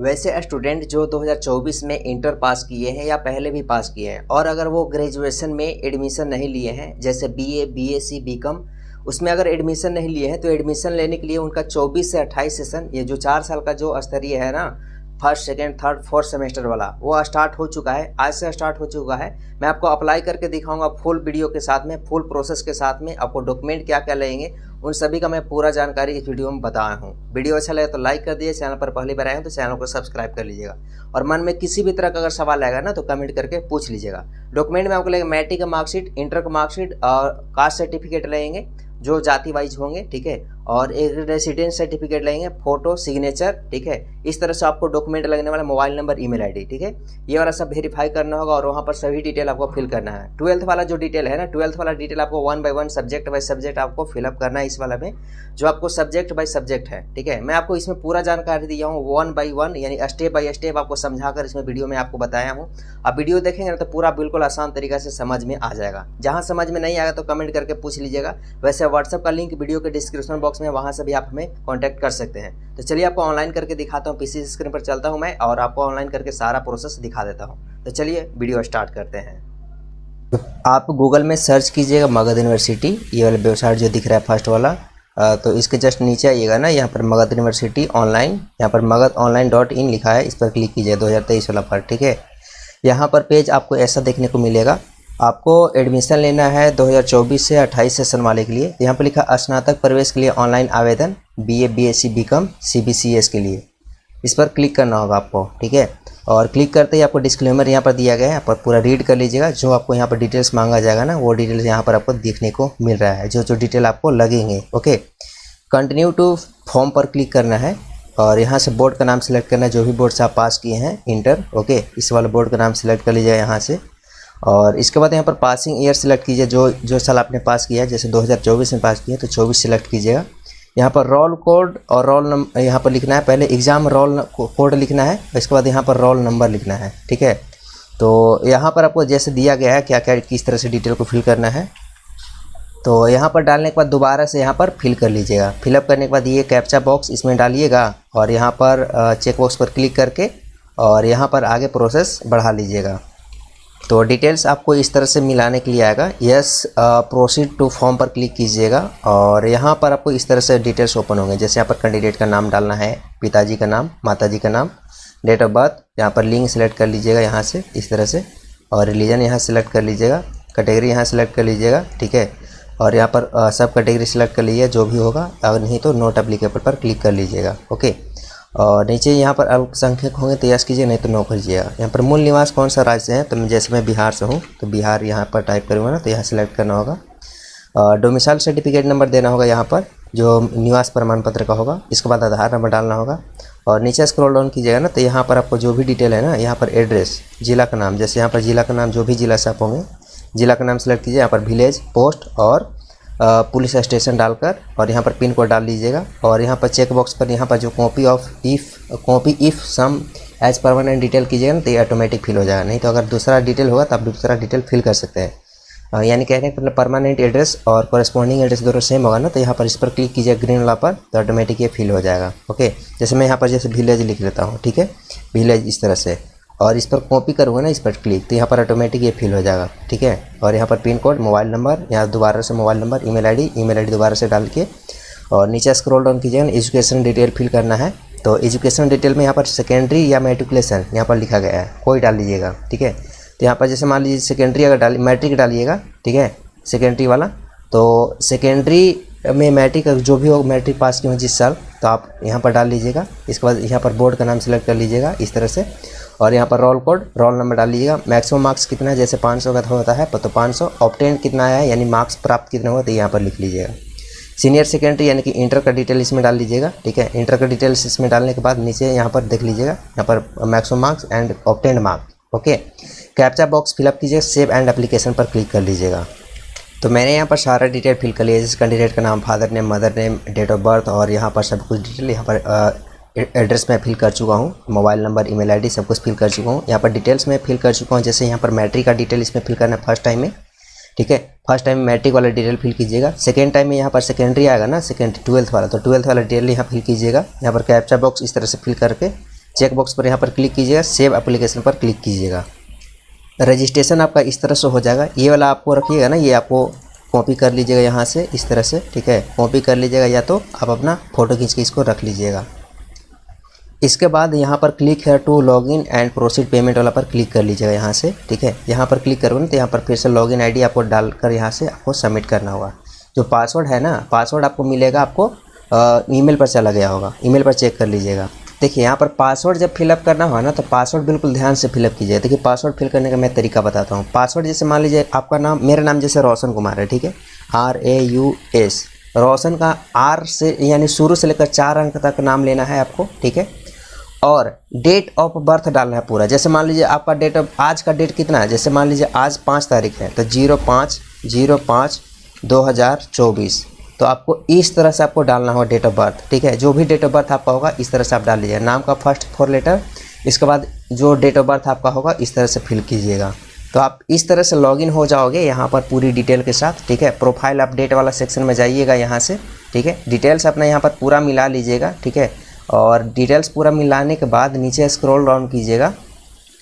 वैसे स्टूडेंट जो 2024 में इंटर पास किए हैं या पहले भी पास किए हैं और अगर वो ग्रेजुएशन में एडमिशन नहीं लिए हैं, जैसे बीए, बीएससी, बीकॉम, उसमें अगर एडमिशन नहीं लिए हैं तो एडमिशन लेने के लिए उनका 24 से 28 सेशन, ये जो 4 साल का जो स्तरीय है ना, first, second, third, fourth semester वाला, वो स्टार्ट हो चुका है। आज से स्टार्ट हो चुका है। मैं आपको अप्लाई करके दिखाऊंगा फुल वीडियो के साथ में, फुल प्रोसेस के साथ में। आपको डॉक्यूमेंट क्या क्या लगेंगे उन सभी का मैं पूरा जानकारी इस वीडियो में बताया हूँ। वीडियो अच्छा लगे तो लाइक कर दीजिए, चैनल पर पहली बार आए हैं तो चैनल को सब्सक्राइब कर लीजिएगा और मन में किसी भी तरह का अगर सवाल आएगा ना तो कमेंट करके पूछ लीजिएगा। डॉक्यूमेंट में आपको लगेगा मैट्रिक का मार्कशीट, इंटर का मार्कशीट और कास्ट सर्टिफिकेट लगेंगे जो जाति वाइज होंगे, ठीक है, और एक रेसिडेंस सर्टिफिकेट लगेंगे, फोटो, सिग्नेचर, ठीक है। इस तरह से आपको डॉक्यूमेंट लगने वाला, मोबाइल नंबर, ईमेल आईडी, ठीक है, ये वाला सब वेरीफाई करना होगा और वहाँ पर सभी डिटेल आपको फिल करना है। 12th वाला जो डिटेल है ना, 12th वाला डिटेल आपको 1 by 1 सब्जेक्ट बाय सब्जेक्ट आपको फिलअप करना है इस वाला में, जो आपको सब्जेक्ट बाय सब्जेक्ट है, ठीक है। मैं आपको इसमें पूरा जानकारी दिया हूँ 1 by 1, यानी स्टेप बाय स्टेप आपको समझाकर इसमें वीडियो में आपको बताया हूँ। आप वीडियो देखेंगे ना तो पूरा बिल्कुल आसान तरीका से समझ में आ जाएगा। जहाँ समझ में नहीं आएगा तो कमेंट करके पूछ लीजिएगा। वैसे व्हाट्सएप का लिंक वीडियो के डिस्क्रिप्शन बॉक्स में, वहाँ से भी आप हमें कांटेक्ट कर सकते हैं। तो चलिए आपको ऑनलाइन करके दिखाता हूँ। पीसी स्क्रीन पर चलता हूँ मैं और आपको ऑनलाइन करके सारा प्रोसेस दिखा देता हूँ। तो चलिए वीडियो स्टार्ट करते हैं। तो आप गूगल में सर्च कीजिएगा मगध यूनिवर्सिटी, ये वाला वेबसाइट जो दिख रहा है फर्स्ट वाला, तो इसके जस्ट नीचे आइएगा ना, यहाँ पर मगध यूनिवर्सिटी ऑनलाइन, यहाँ पर magadonline.in लिखा है, इस पर क्लिक कीजिए 2023 वाला पर, ठीक है। यहाँ पर पेज आपको ऐसा देखने को मिलेगा। आपको एडमिशन लेना है 2024 से 28 सेशन वाले के लिए। यहाँ पर लिखा स्नातक प्रवेश के लिए ऑनलाइन आवेदन, बीए, बीएससी, बीकॉम, सीबीसीएस के लिए, इस पर क्लिक करना होगा आपको, ठीक है। और क्लिक करते ही आपको डिस्क्लेमर यहाँ पर दिया गया है, आप पूरा रीड कर लीजिएगा। जो आपको यहाँ पर डिटेल्स मांगा जाएगा ना, वो डिटेल्स यहाँ पर आपको देखने को मिल रहा है, जो जो डिटेल आपको लगेंगे, ओके। कंटिन्यू टू फॉर्म पर क्लिक करना है और यहाँ से बोर्ड का नाम सेलेक्ट करना है, जो भी बोर्ड से आप पास किए हैं इंटर, ओके, इस वाले बोर्ड का नाम सेलेक्ट कर लीजिए यहाँ से। और इसके बाद यहाँ पर पासिंग ईयर सेलेक्ट कीजिए, जो साल आपने पास किया है, जैसे 2024 में पास किया तो 24 सेलेक्ट कीजिएगा। यहाँ पर रोल कोड और रोल नंबर यहाँ पर लिखना है, पहले एग्ज़ाम रोल कोड लिखना है, इसके बाद यहाँ पर रोल नंबर लिखना है, ठीक है। तो यहाँ पर आपको जैसे दिया गया है क्या क्या किस तरह से डिटेल को फिल करना है, तो यहाँ पर डालने के बाद दोबारा से यहाँ पर फिल कर लीजिएगा। फिलअप करने के बाद ये कैप्चा बॉक्स इसमें डालिएगा और यहाँ पर चेक बॉक्स पर क्लिक करके और यहाँ पर आगे प्रोसेस बढ़ा लीजिएगा। तो डिटेल्स आपको इस तरह से मिलाने के लिए आएगा। यस प्रोसीड टू फॉर्म पर क्लिक कीजिएगा और यहाँ पर आपको इस तरह से डिटेल्स ओपन होंगे। जैसे यहाँ पर कैंडिडेट का नाम डालना है, पिताजी का नाम, माताजी का नाम, डेट ऑफ बर्थ, यहाँ पर लिंग सेलेक्ट कर लीजिएगा यहाँ से इस तरह से, और रिलीजन यहाँ सेलेक्ट कर लीजिएगा, कैटेगरी यहाँ सेलेक्ट कर लीजिएगा, ठीक है। और यहाँ पर सब कैटेगरी सेलेक्ट कर लीजिए जो भी होगा, अगर नहीं तो नोट एप्लीकेबल पर क्लिक कर लीजिएगा, ओके। और नीचे यहाँ पर अल्पसंख्यक होंगे तो यस कीजिए, नहीं तो नो कीजिएगा। यहाँ पर मूल निवास कौन सा राज्य से है, तो जैसे मैं बिहार से हूँ तो बिहार यहाँ पर टाइप करूँगा ना, तो यहाँ सेलेक्ट करना होगा। डोमिसाइल सर्टिफिकेट नंबर देना होगा यहाँ पर, जो निवास प्रमाण पत्र का होगा। इसके बाद आधार नंबर डालना होगा और नीचे स्क्रॉल डाउन कीजिएगा ना, तो यहाँ पर आपको जो भी डिटेल है ना, यहाँ पर एड्रेस, जिला का नाम, जैसे यहाँ पर जिला का नाम, जो भी जिला से आप होंगे जिला का नाम सेलेक्ट कीजिए। यहाँ पर विलेज, पोस्ट और पुलिस स्टेशन डालकर और यहाँ पर पिन कोड डाल लीजिएगा। और यहाँ पर चेक बॉक्स पर यहाँ पर जो copy if same as permanent detail कीजिएगा ना, तो ये ऑटोमेटिक फिल हो जाएगा। नहीं तो अगर दूसरा डिटेल होगा तो आप दूसरा डिटेल फिल कर सकते हैं। यानी कहने का मतलब परमानेंट एड्रेस और कॉरेस्पॉन्डिंग एड्रेस दोनों सेम होगा ना, तो यहाँ पर इस पर क्लिक कीजिए ग्रीन वाला पर, तो ऑटोमेटिक ये फिल हो जाएगा, ओके। जैसे मैं यहाँ पर जैसे विलेज लिख लेता हूँ, ठीक है, विलेज इस तरह से, और इस पर कॉपी करूँगा ना, इस पर क्लिक, तो यहाँ पर ऑटोमेटिक ये फिल हो जाएगा, ठीक है। और यहाँ पर पिन कोड, मोबाइल नंबर, यहाँ दोबारा से मोबाइल नंबर, ईमेल आईडी दोबारा से डाल के और नीचे स्क्रॉल डाउन कीजिएगा, एजुकेशन डिटेल फिल करना है। तो एजुकेशन डिटेल में यहाँ पर सेकेंडरी या मैट्रिकुलेशन यहाँ पर लिखा गया है, कोई डाल लीजिएगा, ठीक है। तो यहाँ पर जैसे मान लीजिए सेकेंडरी अगर मैट्रिक डालिएगा, ठीक है, सेकेंडरी वाला, तो सेकेंडरी में मैट्रिक जो भी हो, मैट्रिक पास किए हो जिस साल, तो आप यहाँ पर डाल लीजिएगा। इसके बाद यहाँ पर बोर्ड का नाम सेलेक्ट कर लीजिएगा इस तरह से, और यहाँ पर रोल कोड, रोल नंबर डाल लीजिएगा। मैक्सिमम मार्क्स कितना है, जैसे 500 का होता है तो 500, ऑब्टेन कितना है यानी मार्क्स प्राप्त कितना हुआ, तो यहाँ पर लिख लीजिएगा। सीनियर सेकेंडरी यानी कि इंटर का डिटेल इसमें डाल लीजिएगा, ठीक है। इंटर का डिटेल्स इसमें डालने के बाद नीचे यहाँ पर देख लीजिएगा, यहाँ पर maximum marks and obtained marks, okay. Captcha box fill up कीजिए, सेव एंड एप्लीकेशन पर क्लिक कर लीजिएगा। तो मैंने यहाँ पर सारा डिटेल फिल कर लिया, जैसे कैंडिडेट का नाम, father name, mother name, date of birth, और यहाँ पर सब कुछ डिटेल, यहाँ पर एड्रेस में फिल कर चुका हूँ, मोबाइल नंबर, ईमेल आईडी सब कुछ फिल कर चुका हूँ। यहाँ पर डिटेल्स में फिल कर चुका हूँ। जैसे यहाँ पर मैट्रिक का डिटेल इसमें फिल करना है फर्स्ट टाइम में, ठीक है। फर्स्ट टाइम में मैट्रिक वाला डिटेल फिल कीजिएगा। सेकेंड टाइम में यहाँ पर सेकेंडरी आएगा ना, सेकेंड 12th वाला, तो 12th वाला डिटेल यहाँ फिल कीजिएगा। यहाँ पर कैप्चा बॉक्स इस तरह से फिल करके चेक बॉक्स पर यहाँ पर क्लिक कीजिएगा, सेव एप्लीकेशन पर क्लिक कीजिएगा। रजिस्ट्रेशन आपका इस तरह से हो जाएगा। ये वाला आपको रखिएगा ना, ये आपको कॉपी कर लीजिएगा यहाँ से इस तरह से, ठीक है, कॉपी कर लीजिएगा या तो आप अपना फ़ोटो खींच के इसको रख लीजिएगा। इसके बाद यहाँ पर क्लिक है to login and proceed payment वाला पर क्लिक कर लीजिएगा यहाँ से, ठीक है। यहाँ पर क्लिक करोगे तो यहाँ पर फिर से लॉगिन आईडी आपको डालकर यहाँ से आपको सबमिट करना होगा। जो पासवर्ड है ना, पासवर्ड आपको मिलेगा, आपको ईमेल पर चला गया होगा, ईमेल पर चेक कर लीजिएगा। देखिए यहाँ पर पासवर्ड जब फिलअप करना होगा ना तो पासवर्ड बिल्कुल ध्यान से फिलअप कीजिए। देखिए पासवर्ड फिल करने का मैं तरीका बताता हूँ। पासवर्ड जैसे मान लीजिए आपका नाम, मेरा नाम जैसे रोशन कुमार है, ठीक है, RAUS, रोशन का R से यानी शुरू से लेकर 4 अंक तक नाम लेना है आपको, ठीक है। और डेट ऑफ बर्थ डालना है पूरा। जैसे मान लीजिए आपका डेट ऑफ, आज का डेट कितना है, जैसे मान लीजिए आज 5 तारीख है तो 05/05/2024, तो आपको इस तरह से आपको डालना होगा डेट ऑफ बर्थ, ठीक है। जो भी डेट ऑफ बर्थ आपका होगा इस तरह से आप डाल लीजिएगा, नाम का फर्स्ट 4 लेटर, इसके बाद जो डेट ऑफ बर्थ आपका होगा इस तरह से फिल कीजिएगा। तो आप इस तरह से लॉगिन हो जाओगे यहाँ पर पूरी डिटेल के साथ, ठीक है। प्रोफाइल अपडेट वाला सेक्शन में जाइएगा यहाँ से, ठीक है। डिटेल्स अपना यहाँ पर पूरा मिला लीजिएगा, ठीक है। और डिटेल्स पूरा मिलाने के बाद नीचे स्क्रॉल डाउन कीजिएगा,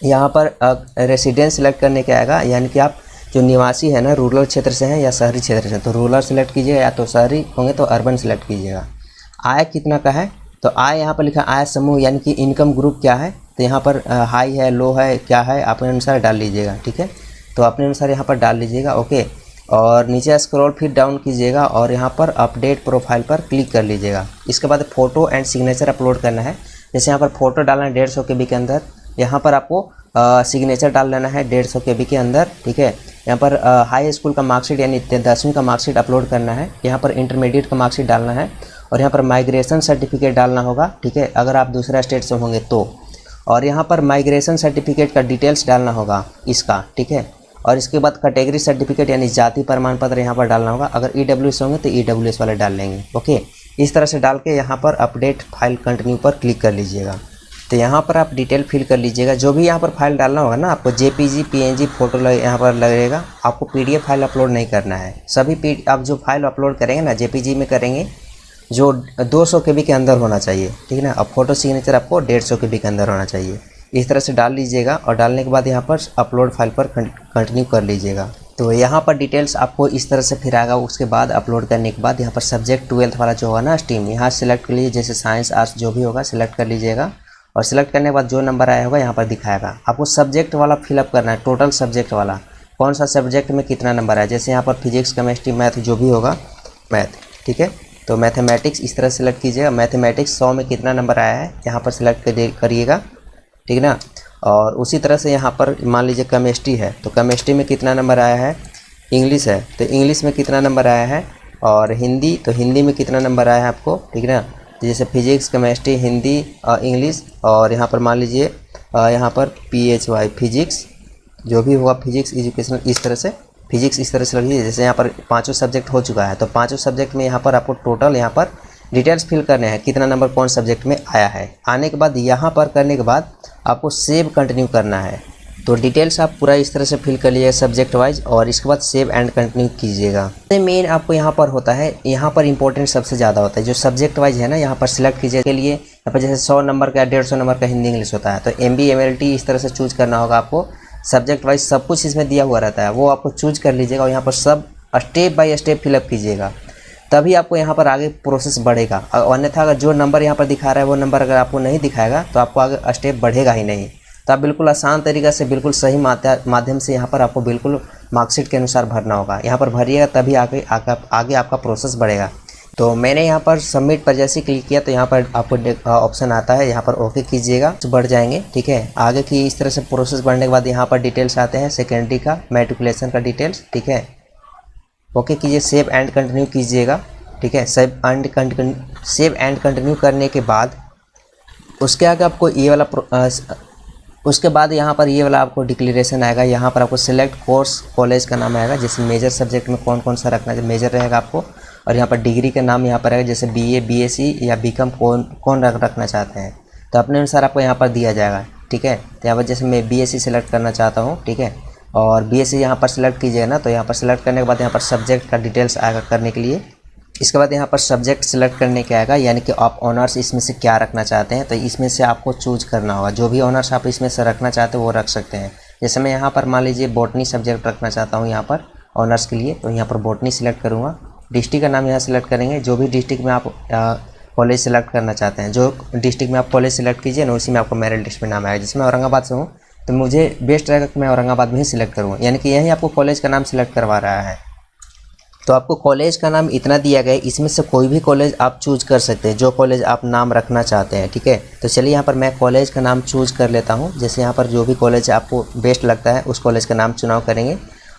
यहाँ पर रेसिडेंस सेलेक्ट करने के आएगा, यानी कि आप जो निवासी है ना, रूरल क्षेत्र से हैं या शहरी क्षेत्र से, तो रूरल सेलेक्ट कीजिएगा, या तो शहरी होंगे तो अर्बन सेलेक्ट कीजिएगा। आय कितना का है, तो आय यहाँ पर लिखा आय समूह, यानी कि इनकम ग्रुप क्या है, तो यहाँ पर हाई है, लो है, क्या है, अपने अनुसार डाल लीजिएगा, ठीक है। तो अपने अनुसार यहाँ पर डाल लीजिएगा, ओके। और नीचे स्क्रॉल फिर डाउन कीजिएगा और यहाँ पर अपडेट प्रोफाइल पर क्लिक कर लीजिएगा। इसके बाद फ़ोटो एंड सिग्नेचर अपलोड करना है। जैसे यहाँ पर फ़ोटो डालना है 150 KB के अंदर, यहाँ पर आपको सिग्नेचर डाल लेना है 150 KB के अंदर, ठीक है। यहाँ पर हाई स्कूल का मार्कशीट यानी 10वीं का मार्कशीट अपलोड करना है। यहाँ पर इंटरमीडिएट का मार्कशीट डालना है और यहाँ पर माइग्रेशन सर्टिफिकेट डालना होगा, ठीक है, अगर आप दूसरा स्टेट से होंगे तो। और यहाँ पर माइग्रेशन सर्टिफिकेट का डिटेल्स डालना होगा इसका, ठीक है। और इसके बाद कैटेगरी सर्टिफिकेट यानी जाति प्रमाण पत्र यहाँ पर डालना होगा, अगर EWS होंगे तो EWS वाले डाल लेंगे, ओके। इस तरह से डाल के यहाँ पर अपडेट फाइल कंटिन्यू पर क्लिक कर लीजिएगा। तो यहाँ पर आप डिटेल फिल कर लीजिएगा। जो भी यहाँ पर फाइल डालना होगा ना आपको, JPG PNG फोटो यहाँ पर लगेगा, आपको PDF फाइल अपलोड नहीं करना है। सभी आप जो फाइल अपलोड करेंगे ना JPG में करेंगे, जो 200 KB के अंदर होना चाहिए, ठीक है ना। अब फोटो सिग्नेचर आपको 150 KB के अंदर होना चाहिए। इस तरह से डाल लीजिएगा और डालने के बाद यहाँ पर अपलोड फाइल पर कंटिन्यू कर लीजिएगा। तो यहाँ पर डिटेल्स आपको इस तरह से फिर आएगा। उसके बाद अपलोड करने के बाद यहाँ पर सब्जेक्ट 12th वाला जो होगा ना स्ट्रीम, यहाँ सेलेक्ट कर लीजिए, जैसे साइंस आर्ट्स जो भी होगा सेलेक्ट कर लीजिएगा। और सेलेक्ट करने के बाद जो नंबर आया होगा यहाँ पर दिखाएगा। आपको सब्जेक्ट वाला फिलअप करना है, टोटल सब्जेक्ट वाला, कौन सा सब्जेक्ट में कितना नंबर आया। जैसे यहाँ पर फिजिक्स केमिस्ट्री मैथ जो भी होगा मैथ, ठीक है। तो मैथमेटिक्स इस तरह सेलेक्ट कीजिएगा। मैथमेटिक्स 100 में कितना नंबर आया है यहाँ पर सेलेक्ट करिएगा, ठीक है ना। और उसी तरह से यहाँ पर मान लीजिए केमिस्ट्री है तो केमिस्ट्री में कितना नंबर आया है। इंग्लिश है तो इंग्लिश में कितना नंबर आया है। और हिंदी तो हिंदी में कितना नंबर आया है आपको, ठीक है ना। जैसे फिजिक्स केमिस्ट्री हिंदी इंग्लिश, और यहाँ पर मान लीजिए यहाँ पर PHY फिजिक्स जो भी होगा, फिजिक्स एजुकेशनल, इस तरह से फिजिक्स इस तरह से लगी। जैसे यहाँ पर 5 सब्जेक्ट हो चुका है तो 5 सब्जेक्ट में यहाँ पर आपको टोटल यहाँ पर डिटेल्स फिल करने हैं, कितना नंबर कौन सब्जेक्ट में आया है। आने के बाद यहाँ पर करने के बाद आपको सेव कंटिन्यू करना है। तो डिटेल्स आप पूरा इस तरह से फिल कर लीजिएगा सब्जेक्ट वाइज, और इसके बाद सेव एंड कंटिन्यू कीजिएगा। मेन आपको यहाँ पर होता है, यहाँ पर इंपॉर्टेंट सबसे ज़्यादा होता है जो सब्जेक्ट वाइज है ना, यहाँ पर सिलेक्ट कीजिए के लिए। यहाँ पर जैसे 100 नंबर का 150 नंबर का हिंदी इंग्लिश होता है तो MB MLT इस तरह से चूज करना होगा आपको। सब्जेक्ट वाइज सब कुछ इसमें दिया हुआ रहता है, वो आपको चूज कर लीजिएगा और यहाँ पर सब स्टेप बाय स्टेप फिलअप कीजिएगा, तभी आपको यहाँ पर आगे प्रोसेस बढ़ेगा। अन्यथा अगर जो नंबर यहाँ पर दिखा रहा है वो नंबर अगर आपको नहीं दिखाएगा तो आपको आगे स्टेप बढ़ेगा ही नहीं। तो आप बिल्कुल आसान तरीक़ा से बिल्कुल सही माध्यम से यहाँ पर आपको बिल्कुल मार्कशीट के अनुसार भरना होगा। यहाँ पर भरिएगा तभी आगे आपका प्रोसेस बढ़ेगा। तो मैंने यहाँ पर सबमिट पर जैसे क्लिक किया तो यहाँ पर आपको ऑप्शन आता है, यहाँ पर ओके कीजिएगा, बढ़ जाएंगे, ठीक है। आगे की इस तरह से प्रोसेस बढ़ने के बाद यहाँ पर डिटेल्स आते हैं, सेकेंडरी का मैट्रिकुलेशन का डिटेल्स, ठीक है। ओके कीजिए, सेव एंड कंटिन्यू कीजिएगा, ठीक है। सेव एंड कंटिन्यू करने के बाद उसके आगे आपको ये वाला उसके बाद यहाँ पर ये वाला आपको डिक्लेरेशन आएगा। यहाँ पर आपको सिलेक्ट कोर्स कॉलेज का नाम आएगा, जैसे मेजर सब्जेक्ट में कौन कौन सा रखना है, मेजर रहेगा आपको। और यहाँ पर डिग्री का नाम यहाँ पर आएगा, जैसे BA BSc या BCom कौन रखना चाहते हैं तो अपने अनुसार आपको यहाँ पर दिया जाएगा, ठीक है। तो यहाँ पर जैसे मैं BSc सेलेक्ट करना चाहता हूँ, ठीक है। और BSc यहाँ पर सेलेक्ट कीजिएगा ना, तो यहाँ पर सेलेक्ट करने के बाद यहाँ पर सब्जेक्ट का डिटेल्स आएगा करने के लिए। इसके बाद यहाँ पर सब्जेक्ट सिलेक्ट करने के आएगा, यानी कि आप ऑनर्स इसमें से क्या रखना चाहते हैं, तो इसमें से आपको चूज करना होगा। जो भी ऑनर्स आप इसमें से रखना चाहते हो वो रख सकते हैं। जैसे मैं यहाँ पर मान लीजिए बॉटनी सब्जेक्ट रखना चाहता हूँ यहाँ पर ऑनर्स के लिए, तो यहाँ पर बॉटनी सिलेक्ट करूँगा। डिस्ट्रिक्ट का नाम यहाँ सिलेक्ट करेंगे, जो भी डिस्ट्रिक्ट में आप कॉलेज सेलेक्ट करना चाहते हैं, जो डिस्ट्रिक्ट में आप कॉलेज सेलेक्ट कीजिए ना, उसी में आपको मेरिट लिस्ट में नाम आएगा। जैसे मैं औरंगाबाद से हूँ तो मुझे बेस्ट रहेगा कि मैं औरंगाबाद में ही सिलेक्ट करूँगा, यानी कि यही आपको कॉलेज का नाम सिलेक्ट करवा रहा है। तो आपको कॉलेज का नाम इतना दिया गया है, इसमें से कोई भी कॉलेज आप चूज कर सकते हैं, जो कॉलेज आप नाम रखना चाहते हैं, ठीक है। तो चलिए यहाँ पर मैं कॉलेज का नाम चूज कर लेता हूँ। जैसे यहाँ पर जो भी कॉलेज आपको बेस्ट लगता है उस कॉलेज का नाम चुनाव करेंगे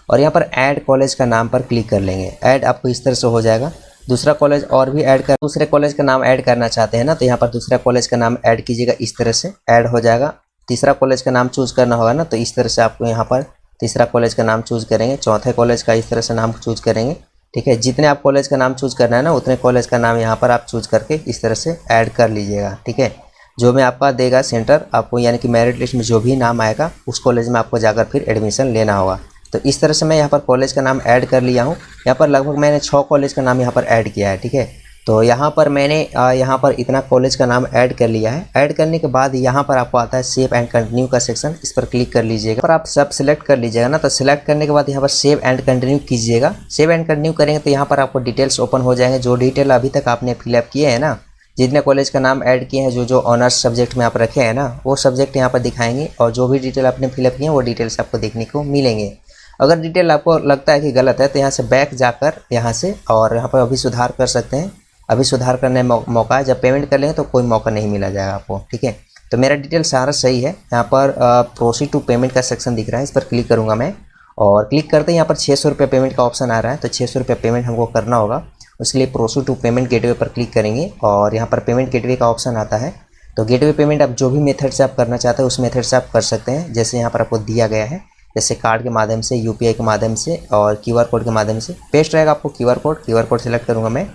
और यहाँ पर ऐड कॉलेज का नाम पर क्लिक कर लेंगे। ऐड आपको इस तरह से हो जाएगा। दूसरा कॉलेज और भी ऐड कर, दूसरे कॉलेज का नाम ऐड करना चाहते हैं ना, तो यहाँ पर दूसरा कॉलेज का नाम ऐड कीजिएगा, इस तरह से ऐड हो जाएगा। तीसरा कॉलेज का नाम चूज करना होगा ना, तो इस तरह से आपको यहाँ पर तीसरा कॉलेज का नाम चूज करेंगे। चौथे कॉलेज का इस तरह से नाम चूज करेंगे, ठीक है। जितने आप कॉलेज का नाम चूज करना है ना, उतने कॉलेज का नाम यहाँ पर आप चूज करके इस तरह से ऐड कर लीजिएगा, ठीक है। जो में आपका देगा सेंटर आपको, यानी कि मेरिट लिस्ट में जो भी नाम आएगा उस कॉलेज में आपको जाकर फिर एडमिशन लेना होगा। तो इस तरह से मैं यहाँ पर कॉलेज का नाम ऐड कर लिया हूँ। यहाँ पर लगभग मैंने 6 कॉलेज का नाम यहाँ पर ऐड किया है, ठीक है। तो यहाँ पर मैंने यहाँ पर इतना कॉलेज का नाम ऐड कर लिया है। ऐड करने के बाद यहाँ पर आपको आता है सेव एंड कंटिन्यू का सेक्शन, इस पर क्लिक कर लीजिएगा। पर आप सब सिलेक्ट कर लीजिएगा ना, तो सिलेक्ट करने के बाद यहाँ पर सेव एंड कंटिन्यू कीजिएगा। सेव एंड कंटिन्यू करेंगे तो यहाँ पर आपको डिटेल्स ओपन हो जाएंगे, जो डिटेल अभी तक आपने फिलअप किए हैं ना, जितने कॉलेज का नाम ऐड किए हैं, जो ऑनर्स सब्जेक्ट में आप रखे हैं ना, वो सब्जेक्ट यहाँ पर दिखाएंगे और जो भी डिटेल आपने फिलअप किए हैं वो डिटेल्स आपको देखने को मिलेंगे। अगर डिटेल आपको लगता है कि गलत है तो यहाँ से बैक जाकर यहाँ से और यहाँ पर अभी सुधार कर सकते हैं। अभी सुधार करने मौका है, जब पेमेंट कर लेंगे तो कोई मौका नहीं मिला जाएगा आपको, ठीक है। तो मेरा डिटेल सारा सही है। यहाँ पर प्रोसीड टू पेमेंट का सेक्शन दिख रहा है, इस पर क्लिक करूँगा मैं और क्लिक करते ही यहाँ पर 600 रुपये पेमेंट का ऑप्शन आ रहा है। तो 600 रुपये पेमेंट हमको करना होगा, उसके लिए प्रोसीड टू पेमेंट गेटवे पर क्लिक करेंगे और यहाँ पर पेमेंट गेटवे का ऑप्शन आता है। तो गेटवे पेमेंट आप जो भी मेथड से आप करना चाहते हैं उस मेथड से आप कर सकते हैं, जैसे यहाँ पर आपको दिया गया है, जैसे कार्ड के माध्यम से, यूपीआई के माध्यम से और क्यूआर कोड के माध्यम से। बेस्ट रहेगा आपको क्यूआर कोड सेलेक्ट करूँगा मैं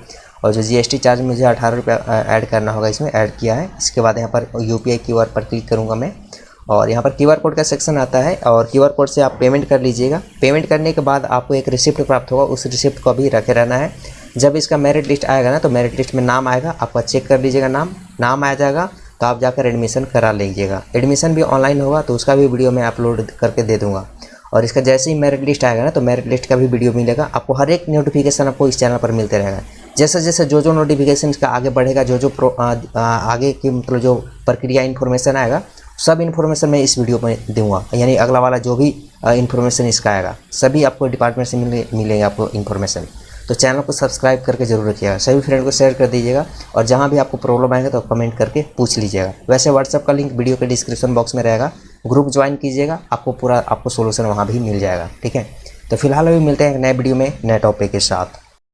और जो जीएसटी चार्ज मुझे 18 रुपये ऐड करना होगा, इसमें ऐड किया है। इसके बाद यहाँ पर यूपीआई क्यूआर पर क्लिक करूँगा मैं और यहाँ पर क्यूआर कोड का सेक्शन आता है और क्यूआर कोड से आप पेमेंट कर लीजिएगा। पेमेंट करने के बाद आपको एक रिसिप्ट प्राप्त होगा, उस रिसिप्ट को भी रखे रहना है। जब इसका मेरिट लिस्ट आएगा ना, तो मेरिट लिस्ट में नाम आएगा, आपका चेक कर लीजिएगा। नाम आ जाएगा तो आप जाकर एडमिशन करा लीजिएगा। एडमिशन भी ऑनलाइन होगा, तो उसका भी वीडियो मैं अपलोड करके दे दूँगा। और इसका जैसे ही मेरिट लिस्ट आएगा ना, तो मेरिट लिस्ट का भी वीडियो मिलेगा आपको। हर एक नोटिफिकेशन आपको इस चैनल पर मिलते रहेगा। जैसे जैसे जो नोटिफिकेशन इसका आगे बढ़ेगा, जो आगे की मतलब जो प्रक्रिया इन्फॉर्मेशन आएगा, सब इन्फॉर्मेशन मैं इस वीडियो में दूंगा। यानी अगला वाला जो भी इन्फॉर्मेशन इसका आएगा, सभी आपको डिपार्टमेंट से मिलेंगे आपको इन्फॉर्मेशन। तो चैनल को सब्सक्राइब करके जरूर रखिएगा, सभी फ्रेंड को शेयर कर दीजिएगा और जहाँ भी आपको प्रॉब्लम आएगा तो कमेंट करके पूछ लीजिएगा। वैसे व्हाट्सएप का लिंक वीडियो के डिस्क्रिप्शन बॉक्स में रहेगा, ग्रुप ज्वाइन कीजिएगा, आपको सोल्यूशन वहाँ भी मिल जाएगा, ठीक है। तो फिलहाल अभी मिलते हैं एक नए वीडियो में नए टॉपिक के साथ।